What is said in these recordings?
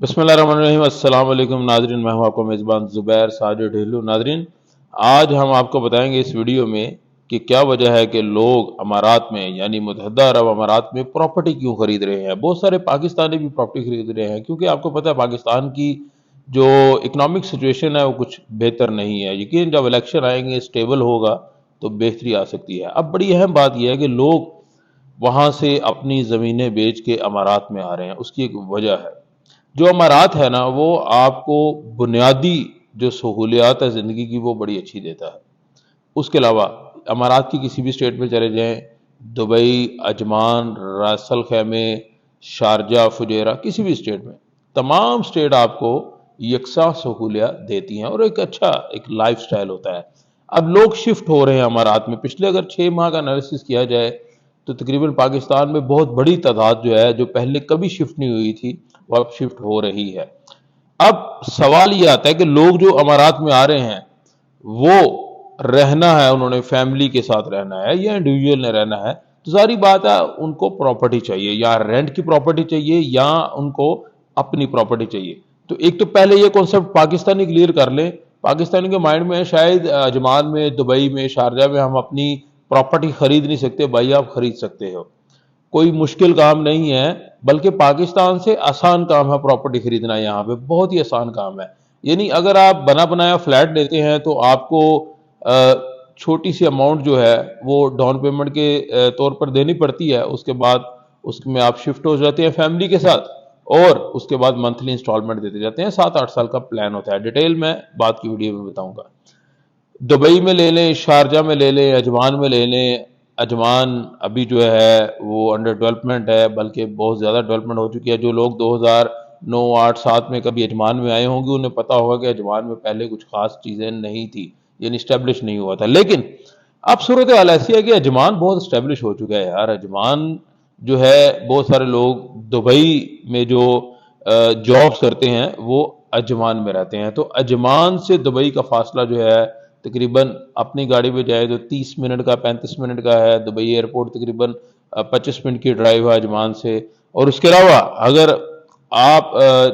बिस्मिल्लाहिर्रहमानिर्रहीम। अस्सलाम वालेकुम नाजरीन, मैं हूं आपका मेज़बान ज़ुबैर साजिद ढिल्लू। नाजरीन, आज हम आपको बताएंगे इस वीडियो में कि क्या वजह है कि लोग अमारात में यानी मुत्तहदा अरब अमारात में प्रॉपर्टी क्यों खरीद रहे हैं। बहुत सारे पाकिस्तानी भी प्रॉपर्टी खरीद रहे हैं क्योंकि आपको पता है पाकिस्तान की जो इकनॉमिक सिचुएशन है वो कुछ बेहतर नहीं है। यकीन जब इलेक्शन आएंगे स्टेबल होगा तो बेहतरी आ सकती है। अब बड़ी अहम बात यह है कि लोग वहाँ से अपनी ज़मीनें बेच के अमारात में आ रहे हैं। उसकी एक वजह है, जो अमारात है ना वो आपको बुनियादी जो सहूलियात है ज़िंदगी की वो बड़ी अच्छी देता है। उसके अलावा अमारात की किसी भी स्टेट में चले जाएं, दुबई, अजमान, रास अल खैमे, शारजा, फुजेरा, किसी भी स्टेट में, तमाम स्टेट आपको यकसा सहूलियात देती हैं और एक अच्छा एक लाइफ स्टाइल होता है। अब लोग शिफ्ट हो रहे हैं अमारात में। पिछले अगर 6 माह का एनालिसिस किया जाए तो तकरीबन पाकिस्तान में बहुत बड़ी तादाद जो है, जो पहले कभी शिफ्ट नहीं हुई थी, वो अब शिफ्ट हो रही है। अब सवाल ये आता है कि लोग जो अमारात में आ रहे हैं वो रहना है, उन्होंने फैमिली के साथ रहना है या इंडिविजुअल ने रहना है, तो सारी बात है उनको प्रॉपर्टी चाहिए, या रेंट की प्रॉपर्टी चाहिए या उनको अपनी प्रॉपर्टी चाहिए। तो एक तो पहले ये कॉन्सेप्ट पाकिस्तानी क्लियर कर लें। पाकिस्तानी के माइंड में है शायद अजमान में, दुबई में, शारजा में हम अपनी प्रॉपर्टी खरीद नहीं सकते। भाई आप खरीद सकते हो, कोई मुश्किल काम नहीं है, बल्कि पाकिस्तान से आसान काम है प्रॉपर्टी खरीदना। यहाँ पे बहुत ही आसान काम है। यानी अगर आप बना बनाया फ्लैट लेते हैं तो आपको छोटी सी अमाउंट जो है वो डाउन पेमेंट के तौर पर देनी पड़ती है। उसके बाद उसमें आप शिफ्ट हो जाते हैं फैमिली के साथ और उसके बाद मंथली इंस्टॉलमेंट देते जाते हैं। 7-8 साल का प्लान होता है। डिटेल में बात की वीडियो में बताऊंगा। दुबई में ले लें, शारजा में ले लें, अजमान में ले लें। अजमान अभी जो है वो अंडर डेवलपमेंट है, बल्कि बहुत ज़्यादा डेवलपमेंट हो चुकी है। जो लोग 2009, 8, 7 में कभी अजमान में आए होंगे उन्हें पता होगा कि अजमान में पहले कुछ खास चीज़ें नहीं थी, यानी इस्टेब्लिश नहीं हुआ था। लेकिन अब सूरत हाल ऐसी है कि अजमान बहुत इस्टेब्लिश हो चुका है यार। अजमान जो है, बहुत सारे लोग दुबई में जो जॉब्स करते हैं वो अजमान में रहते हैं। तो अजमान से दुबई का फासला जो है तकरीबन अपनी गाड़ी पे जाए तो 30 मिनट का, 35 मिनट का है। दुबई एयरपोर्ट तकरीबन 25 मिनट की ड्राइव है अजमान से। और उसके अलावा अगर आप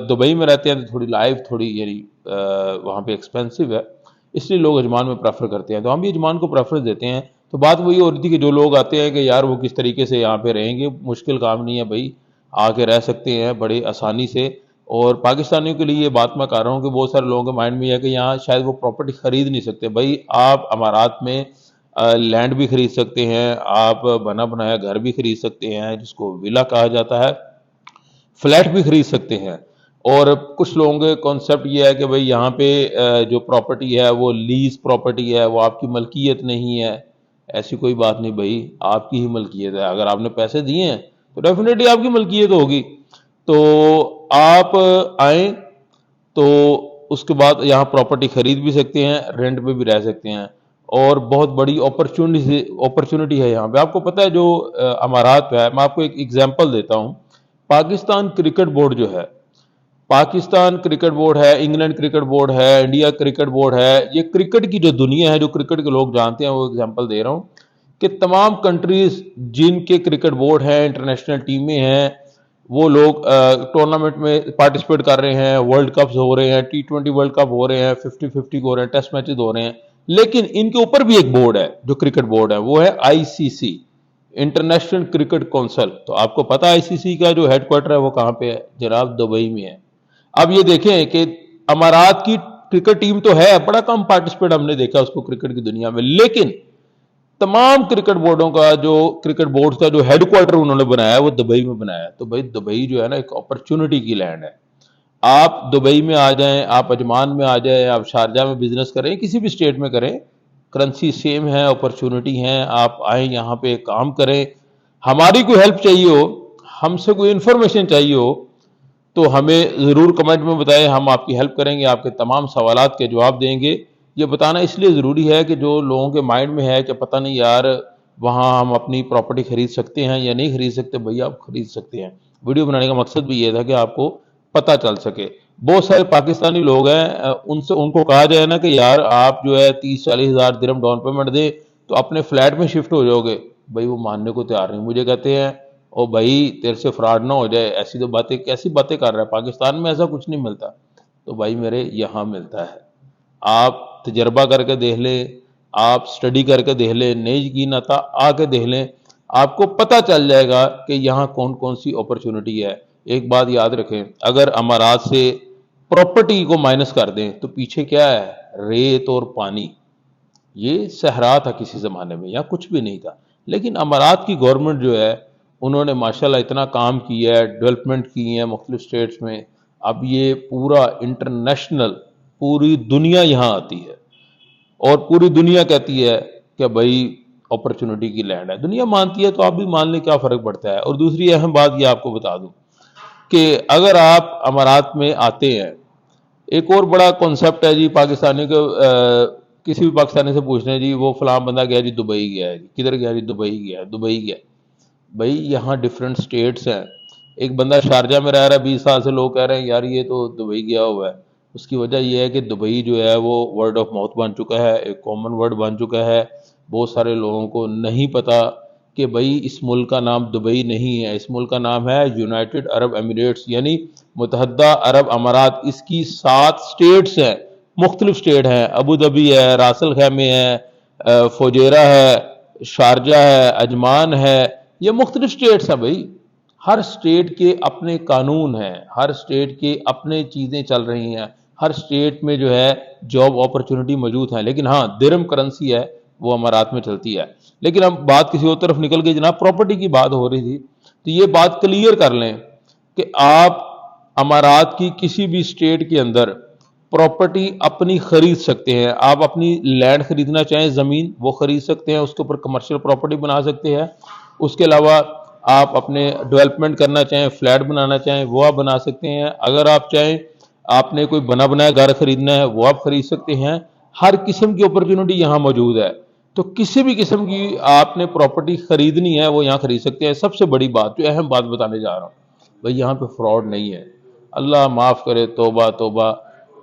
दुबई में रहते हैं तो थोड़ी लाइफ थोड़ी यानी वहाँ पे एक्सपेंसिव है, इसलिए लोग अजमान में प्रेफर करते हैं। तो हम भी अजमान को प्रेफरेंस देते हैं। तो बात वही हो रही थी कि जो लोग आते हैं कि यार वो किस तरीके से यहाँ पे रहेंगे, मुश्किल काम नहीं है भाई, आके रह सकते हैं बड़ी आसानी से। और पाकिस्तानियों के लिए ये बात मैं कर रहा हूँ कि बहुत सारे लोगों के माइंड में यह है कि यहाँ शायद वो प्रॉपर्टी खरीद नहीं सकते। भाई आप अमारात में लैंड भी खरीद सकते हैं, आप बना बनाया घर भी खरीद सकते हैं जिसको विला कहा जाता है, फ्लैट भी खरीद सकते हैं। और कुछ लोगों के कॉन्सेप्ट ये है कि भाई यहाँ पे जो प्रॉपर्टी है वो लीज प्रॉपर्टी है, वो आपकी मलकियत नहीं है। ऐसी कोई बात नहीं भाई, आपकी ही मलकियत है। अगर आपने पैसे दिए हैं तो डेफिनेटली आपकी मलकियत होगी। तो आप आए तो उसके बाद यहाँ प्रॉपर्टी खरीद भी सकते हैं, रेंट पे भी रह सकते हैं। और बहुत बड़ी अपॉर्चुनिटी है यहाँ पे। आपको पता है जो अमारात है, मैं आपको एक एग्जांपल देता हूँ। पाकिस्तान क्रिकेट बोर्ड जो है, पाकिस्तान क्रिकेट बोर्ड है, इंग्लैंड क्रिकेट बोर्ड है, इंडिया क्रिकेट बोर्ड है, ये क्रिकेट की जो दुनिया है, जो क्रिकेट के लोग जानते हैं, वो एग्जांपल दे रहा हूँ कि तमाम कंट्रीज जिनके क्रिकेट बोर्ड हैं, इंटरनेशनल टीमें हैं, वो लोग टूर्नामेंट में पार्टिसिपेट कर रहे हैं। वर्ल्ड कप्स हो रहे हैं, T20 वर्ल्ड कप हो रहे हैं, 50-50 हो रहे हैं, टेस्ट मैचेस हो रहे हैं। लेकिन इनके ऊपर भी एक बोर्ड है जो क्रिकेट बोर्ड है, वो है ICC, इंटरनेशनल क्रिकेट काउंसिल। तो आपको पता है ICC का जो हेडक्वार्टर है वो कहाँ पे है? जनाब दुबई में है। अब ये देखें कि अमारात की क्रिकेट टीम तो है, बड़ा कम पार्टिसिपेट हमने देखा उसको क्रिकेट की दुनिया में, लेकिन तमाम क्रिकेट बोर्डों का जो क्रिकेट बोर्ड का जो हेडक्वार्टर उन्होंने बनाया है वो दुबई में बनाया है। तो भाई दुबई जो है ना एक अपॉर्चुनिटी की लैंड है। आप दुबई में आ जाएं, आप अजमान में आ जाएं, आप शारजा में बिजनेस करें, किसी भी स्टेट में करें, करेंसी सेम है, अपॉर्चुनिटी है। आप आए यहाँ पे काम करें। हमारी कोई हेल्प चाहिए हो, हमसे कोई इंफॉर्मेशन चाहिए हो तो हमें ज़रूर कमेंट में बताएं, हम आपकी हेल्प करेंगे, आपके तमाम सवालात के जवाब देंगे। ये बताना इसलिए ज़रूरी है कि जो लोगों के माइंड में है कि पता नहीं यार वहाँ हम अपनी प्रॉपर्टी खरीद सकते हैं या नहीं खरीद सकते, भैया आप खरीद सकते हैं। वीडियो बनाने का मकसद भी ये था कि आपको पता चल सके। बहुत सारे पाकिस्तानी लोग हैं, उनसे उनको कहा जाए ना कि यार आप जो है 30-40 हज़ार दिरहम डाउन पेमेंट दे तो अपने फ्लैट में शिफ्ट हो जाओगे, भाई वो मानने को तैयार नहीं। मुझे कहते हैं او بھائی تیرے سے فراڈ نہ ہو جائے، ایسی تو باتیں کیسی باتیں کر رہا ہے، پاکستان میں ایسا کچھ نہیں ملتا۔ تو بھائی میرے یہاں ملتا ہے، آپ تجربہ کر کے دیکھ لیں، آپ سٹڈی کر کے دیکھ لیں، نہیں یقین آتا آ کے دیکھ لیں، آپ کو پتہ چل جائے گا کہ یہاں کون کون سی اپرچونٹی ہے۔ ایک بات یاد رکھیں، اگر امارات سے پراپرٹی کو مائنس کر دیں تو پیچھے کیا ہے؟ ریت اور پانی۔ یہ صحرا تھا کسی زمانے میں، یا کچھ بھی نہیں تھا، لیکن امارات کی گورنمنٹ جو ہے انہوں نے ماشاءاللہ اتنا کام کیا ہے، ڈیولپمنٹ کی ہے مختلف سٹیٹس میں، اب یہ پورا انٹرنیشنل پوری دنیا یہاں آتی ہے، اور پوری دنیا کہتی ہے کہ بھائی اپرچونٹی کی لینڈ ہے، دنیا مانتی ہے تو آپ بھی مان لیں، کیا فرق پڑتا ہے۔ اور دوسری اہم بات یہ آپ کو بتا دوں کہ اگر آپ امارات میں آتے ہیں، ایک اور بڑا کانسیپٹ ہے جی پاکستانی کو، کسی بھی پاکستانی سے پوچھنا ہے جی وہ فلاں بندہ گیا جی دبئی گیا ہے، جی کدھر گیا جی دبئی گیا ہے، دبئی گیا ہے۔ بھائی یہاں ڈفرینٹ سٹیٹس ہیں، ایک بندہ شارجہ میں رہ رہا ہے 20 سال سے، لوگ کہہ رہے ہیں یار یہ تو دبئی گیا ہوا ہے۔ اس کی وجہ یہ ہے کہ دبئی جو ہے وہ ورڈ آف ماؤتھ بن چکا ہے، ایک کامن ورڈ بن چکا ہے، بہت سارے لوگوں کو نہیں پتا کہ بھائی اس ملک کا نام دبئی نہیں ہے، اس ملک کا نام ہے یونائٹڈ عرب ایمریٹس، یعنی متحدہ عرب امارات۔ اس کی 7 سٹیٹس ہیں، مختلف سٹیٹ ہیں، ابو ظبی ہے، راس الخیمہ ہے، فجیرہ ہے، شارجہ ہے، عجمان ہے، یہ مختلف سٹیٹس ہیں بھائی۔ ہر سٹیٹ کے اپنے قانون ہیں، ہر سٹیٹ کے اپنے چیزیں چل رہی ہیں، ہر سٹیٹ میں جو ہے جاب اپرچونٹی موجود ہیں، لیکن ہاں درہم کرنسی ہے وہ امارات میں چلتی ہے۔ لیکن اب بات کسی اور طرف نکل گئی جناب، پراپرٹی کی بات ہو رہی تھی، تو یہ بات کلیئر کر لیں کہ آپ امارات کی کسی بھی سٹیٹ کے اندر پراپرٹی اپنی خرید سکتے ہیں، آپ اپنی لینڈ خریدنا چاہیں زمین وہ خرید سکتے ہیں، اس کے اوپر کمرشل پراپرٹی بنا سکتے ہیں۔ اس کے علاوہ آپ اپنے ڈیولپمنٹ کرنا چاہیں، فلیٹ بنانا چاہیں وہ آپ بنا سکتے ہیں، اگر آپ چاہیں آپ نے کوئی بنا بنایا گھر خریدنا ہے وہ آپ خرید سکتے ہیں۔ ہر قسم کی اپرچونٹی یہاں موجود ہے، تو کسی بھی قسم کی آپ نے پراپرٹی خریدنی ہے وہ یہاں خرید سکتے ہیں۔ سب سے بڑی بات جو اہم بات بتانے جا رہا ہوں بھائی، یہاں پہ فراڈ نہیں ہے، اللہ معاف کرے، توبہ توبہ۔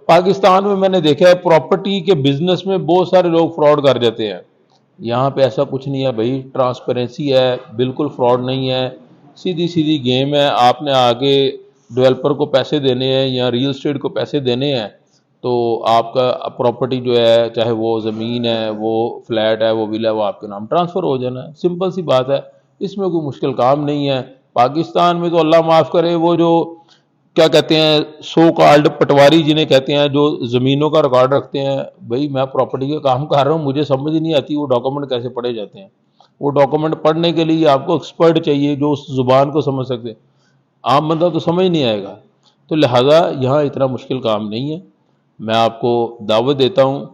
پاکستان میں نے دیکھا ہے پراپرٹی کے بزنس میں بہت سارے لوگ فراڈ کر جاتے ہیں، یہاں پہ ایسا کچھ نہیں ہے بھائی، ٹرانسپیرنسی ہے، بالکل فراڈ نہیں ہے، سیدھی سیدھی گیم ہے۔ آپ نے آگے ڈیولپر کو پیسے دینے ہیں یا ریل اسٹیٹ کو پیسے دینے ہیں تو آپ کا پراپرٹی جو ہے، چاہے وہ زمین ہے، وہ فلیٹ ہے، وہ ولا ہے، وہ آپ کے نام ٹرانسفر ہو جانا ہے، سمپل سی بات ہے، اس میں کوئی مشکل کام نہیں ہے۔ پاکستان میں تو اللہ معاف کرے وہ جو کیا کہتے ہیں سو کالڈ پٹواری جنہیں کہتے ہیں، جو زمینوں کا ریکارڈ رکھتے ہیں، بھائی میں پراپرٹی کا کام کر رہا ہوں، مجھے سمجھ نہیں آتی وہ ڈاکومنٹ کیسے پڑھے جاتے ہیں۔ وہ ڈاکومنٹ پڑھنے کے لیے آپ کو ایکسپرٹ چاہیے جو اس زبان کو سمجھ سکتے، عام بندہ تو سمجھ نہیں آئے گا۔ تو لہٰذا یہاں اتنا مشکل کام نہیں ہے۔ میں آپ کو دعوت دیتا ہوں،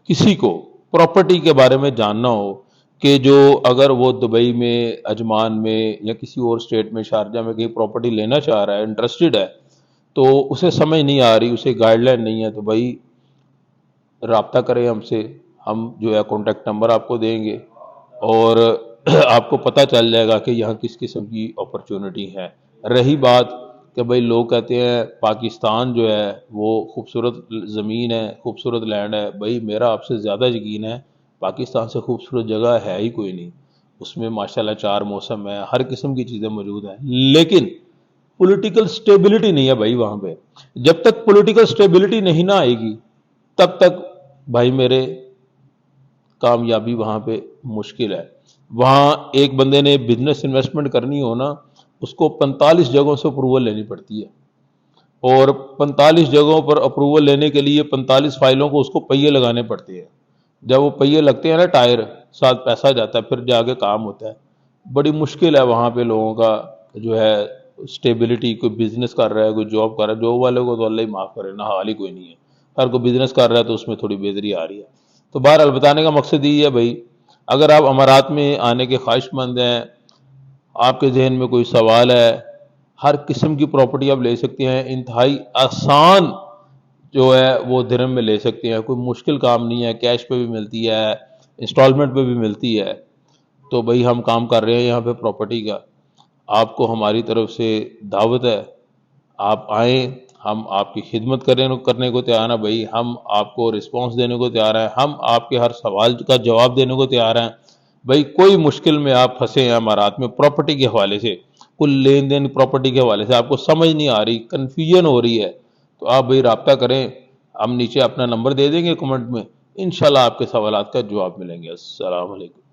کسی کو پراپرٹی کے بارے میں جاننا ہو کہ جو اگر وہ دبئی میں، عجمان میں یا کسی اور سٹیٹ میں، شارجہ میں کہیں پراپرٹی لینا چاہ رہا ہے، انٹرسٹڈ ہے، تو اسے سمجھ نہیں آ رہی، اسے گائیڈ لائن نہیں ہے، تو بھائی رابطہ کریں ہم سے، ہم جو ہے کانٹیکٹ نمبر آپ کو دیں گے، اور آپ کو پتہ چل جائے گا کہ یہاں کس قسم کی اپرچونٹی ہے۔ رہی بات کہ بھائی لوگ کہتے ہیں پاکستان جو ہے وہ خوبصورت زمین ہے، خوبصورت لینڈ ہے، بھائی میرا آپ سے زیادہ یقین ہے پاکستان سے خوبصورت جگہ ہے ہی کوئی نہیں، اس میں ماشاءاللہ 4 موسم ہے، ہر قسم کی چیزیں موجود ہیں، لیکن پولیٹیکل سٹیبلٹی نہیں ہے بھائی وہاں پہ۔ جب تک پولیٹیکل سٹیبلٹی نہیں نہ آئے گی تب تک بھائی میرے کامیابی وہاں پہ مشکل ہے۔ وہاں ایک بندے نے بزنس انویسٹمنٹ کرنی ہو نا، اس کو 45 جگہوں سے اپروول لینی پڑتی ہے، اور 45 جگہوں پر اپروول لینے کے لیے 45 فائلوں کو اس کو پہیے لگانے پڑتے ہیں۔ جب وہ پہیے لگتے ہیں نا، ٹائر ساتھ پیسہ جاتا ہے، پھر جا کے کام ہوتا ہے۔ بڑی مشکل ہے وہاں پہ لوگوں کا جو ہے اسٹیبلٹی، کوئی بزنس کر رہا ہے، کوئی جاب کر رہا ہے، جاب والے کو تو اللہ ہی معاف کرے، نہ حال ہی کوئی نہیں ہے، ہر کوئی بزنس کر رہا ہے تو اس میں تھوڑی بہتری آ رہی ہے۔ تو بہرحال بتانے کا مقصد یہ ہے بھائی، اگر آپ امارات میں آنے کے خواہش مند ہیں، آپ کے ذہن میں کوئی سوال ہے، ہر قسم کی پراپرٹی آپ لے سکتے ہیں، انتہائی آسان جو ہے وہ درہم میں لے سکتے ہیں، کوئی مشکل کام نہیں ہے، کیش پہ بھی ملتی ہے، انسٹالمنٹ پہ بھی ملتی ہے۔ تو بھائی ہم کام کر رہے ہیں یہاں پہ پراپرٹی کا، آپ کو ہماری طرف سے دعوت ہے، آپ آئیں، ہم آپ کی خدمت کرنے کو تیار ہیں بھائی، ہم آپ کو رسپانس دینے کو تیار ہیں، ہم آپ کے ہر سوال کا جواب دینے کو تیار ہیں۔ بھائی کوئی مشکل میں آپ پھنسے ہیں امارات میں پراپرٹی کے حوالے سے، کوئی لین دین پراپرٹی کے حوالے سے آپ کو سمجھ نہیں آ رہی، کنفیوژن ہو رہی ہے، تو آپ بھائی رابطہ کریں، ہم نیچے اپنا نمبر دے دیں گے کمنٹ میں، انشاءاللہ آپ کے سوالات کا جواب ملیں گے۔ السلام علیکم۔